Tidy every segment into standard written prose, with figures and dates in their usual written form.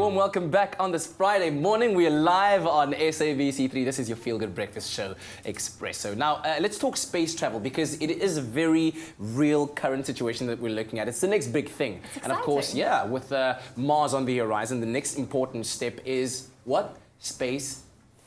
warm welcome back on this Friday morning. We are live on SABC3. This is your feel-good breakfast show, Expresso. Now, let's talk space travel because it is a very real current situation that we're looking at. It's the next big thing. And of course, yeah, with Mars on the horizon, the next important step is what? Space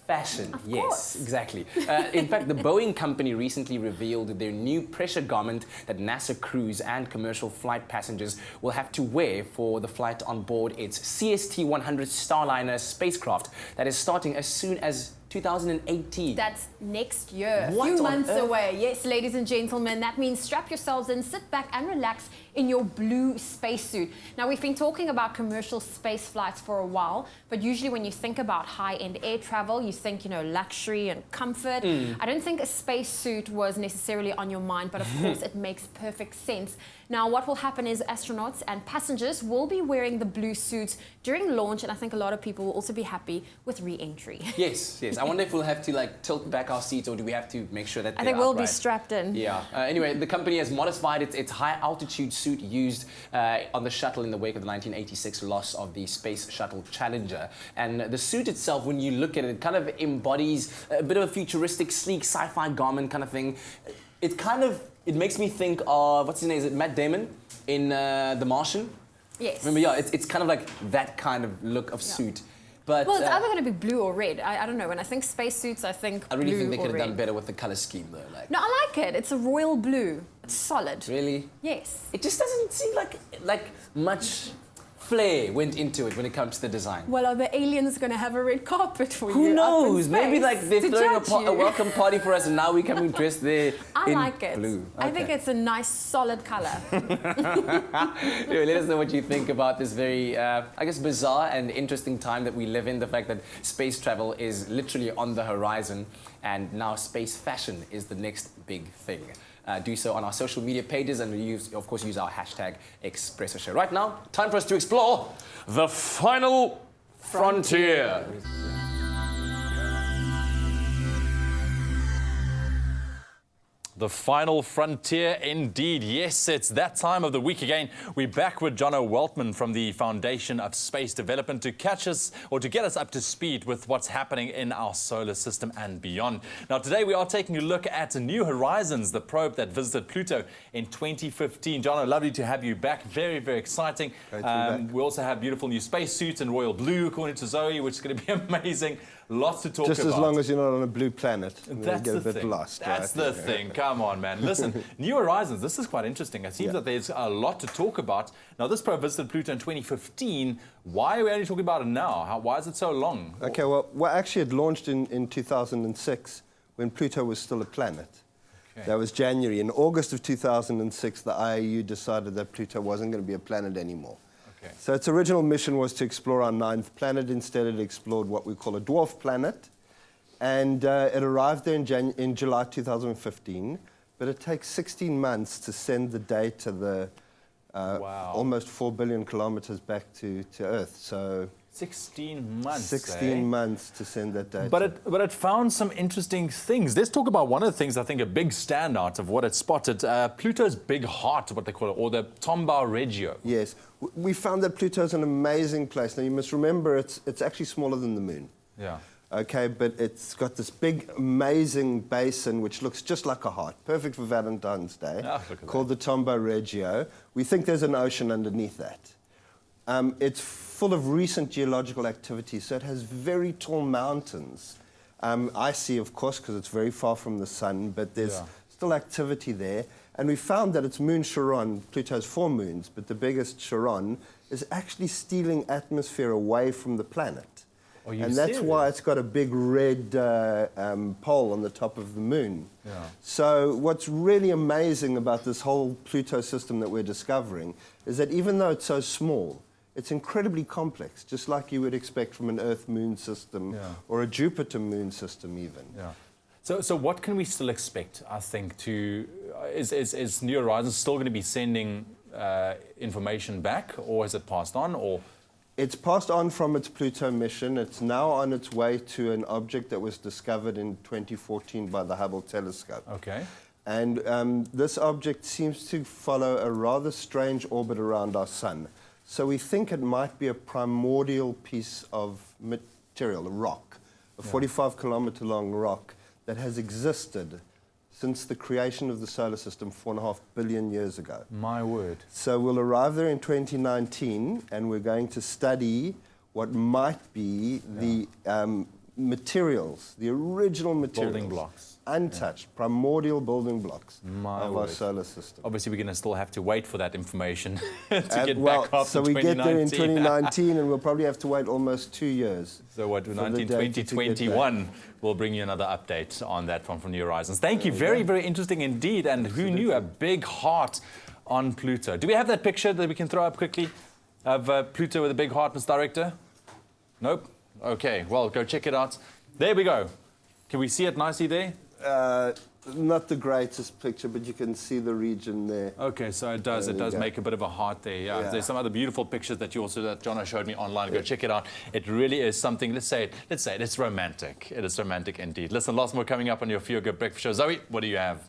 fashion. Yes, exactly. In fact, the Boeing company recently revealed their new pressure garment that NASA crews and commercial flight passengers will have to wear for the flight on board its CST-100 Starliner spacecraft that is starting as soon as 2018. That's next year, a few months away. Yes, ladies and gentlemen, that means strap yourselves in, sit back and relax in your blue spacesuit. Now, we've been talking about commercial space flights for a while, but usually when you think about high-end air travel, you think, you know, luxury and comfort. I don't think a spacesuit was necessarily on your mind, but of course it makes perfect sense. Now, what will happen is astronauts and passengers will be wearing the blue suits during launch, and I think a lot of people will also be happy with re-entry. Yes, yes. I wonder if we'll have to like tilt back our seats, or do we have to make sure that I think we'll be strapped in. Yeah. Anyway, the company has modified its high-altitude suit used on the shuttle in the wake of the 1986 loss of the Space Shuttle Challenger. And the suit itself, when you look at it, it kind of embodies a bit of a futuristic, sleek sci-fi garment kind of thing. It makes me think of, what's his name? Is it Matt Damon in The Martian? Yes. Remember, yeah, it's kind of like that kind of look of suit. But, well, it's either going to be blue or red. I don't know. When I think spacesuits, I think I really blue think they could or have done red. better with the color scheme, though. Like. No, I like it. It's a royal blue. It's solid. Really? Yes. It just doesn't seem like much flair went into it when it comes to the design. Well, are the aliens going to have a red carpet for you? Who knows? Maybe like they're throwing a welcome party for us, and now we can be dressed there I in like it. blue. Okay. I think it's a nice, solid color. Anyway, let us know what you think about this very, I guess, bizarre and interesting time that we live in. The fact that space travel is literally on the horizon, and now space fashion is the next big thing. Do so on our social media pages, and of course use our hashtag Expresso Show. Right now, time for us to explore the final frontier. The final frontier, indeed. Yes, it's that time of the week again. We're back with Jono Weltman from the Foundation of Space Development to catch us, or to get us up to speed with what's happening in our solar system and beyond. Now, today we are taking a look at New Horizons, the probe that visited Pluto in 2015. Jono, lovely to have you back. Very, very exciting. We also have beautiful new spacesuits in royal blue, according to Zoe, which is going to be amazing. Lots to talk about. Just as long as you're not on a blue planet. That's get a the bit thing. lost. That's the thing. Come on, man. Listen, New Horizons, this is quite interesting. It seems that there's a lot to talk about. Now, this probe visited Pluto in 2015. Why are we only talking about it now? Why is it so long? Okay, well, actually it launched in 2006 when Pluto was still a planet. Okay. That was January. In August of 2006, the IAU decided that Pluto wasn't going to be a planet anymore. Okay. So its original mission was to explore our 9th planet. Instead, it explored what we call a dwarf planet. And it arrived there in July 2015. But it takes 16 months to send the data, the almost 4 billion kilometers back to Earth. So 16 months. 16 months to send that data. But it found some interesting things. Let's talk about one of the things, I think, a big standout of what it spotted, Pluto's big heart, what they call it, or the Tombaugh Regio. Yes. We found that Pluto's an amazing place. Now, you must remember it's actually smaller than the Moon. Yeah. Okay, but it's got this big, amazing basin which looks just like a heart, perfect for Valentine's Day, called the Tombaugh Regio. We think there's an ocean underneath that. It's full of recent geological activity, so it has very tall mountains. Icy, of course, because it's very far from the sun, but there's still activity there. And we found that its moon Charon, Pluto has 4 moons, but the biggest Charon, is actually stealing atmosphere away from the planet. And that's why it's got a big red pole on the top of the moon. Yeah. So what's really amazing about this whole Pluto system that we're discovering is that even though it's so small, it's incredibly complex, just like you would expect from an Earth-Moon system or a Jupiter-Moon system even. Yeah. So what can we still expect, I think, is New Horizons still going to be sending information back, or has it passed on, or...? It's passed on from its Pluto mission. It's now on its way to an object that was discovered in 2014 by the Hubble telescope. Okay. And this object seems to follow a rather strange orbit around our sun. So we think it might be a primordial piece of material, a rock, a 45-kilometer long rock that has existed since the creation of the solar system 4.5 billion years ago. My word. So we'll arrive there in 2019, and we're going to study what might be the materials, the original materials. Building blocks. Untouched, primordial building blocks My of word. our solar system. Obviously, we're going to still have to wait for that information to get well, back after so we 2019. get there in 2019, and we'll probably have to wait almost 2 years. So what, for the data to get 2021, we'll bring you another update on that from New Horizons. Thank you. Very, very interesting indeed. And who knew, a big heart on Pluto. Do we have that picture that we can throw up quickly of Pluto with a big heart, Mr. Director? Nope. Okay, well, go check it out. There we go. Can we see it nicely there? Not the greatest picture, but you can see the region there. Okay, so it does make a bit of a heart there. Yeah. There's some other beautiful pictures that Jono showed me online. Go check it out. It really is something. Let's say it. It's romantic. It is romantic indeed. Listen, lots more coming up on your Feel Good Breakfast Show. Zoe, what do you have?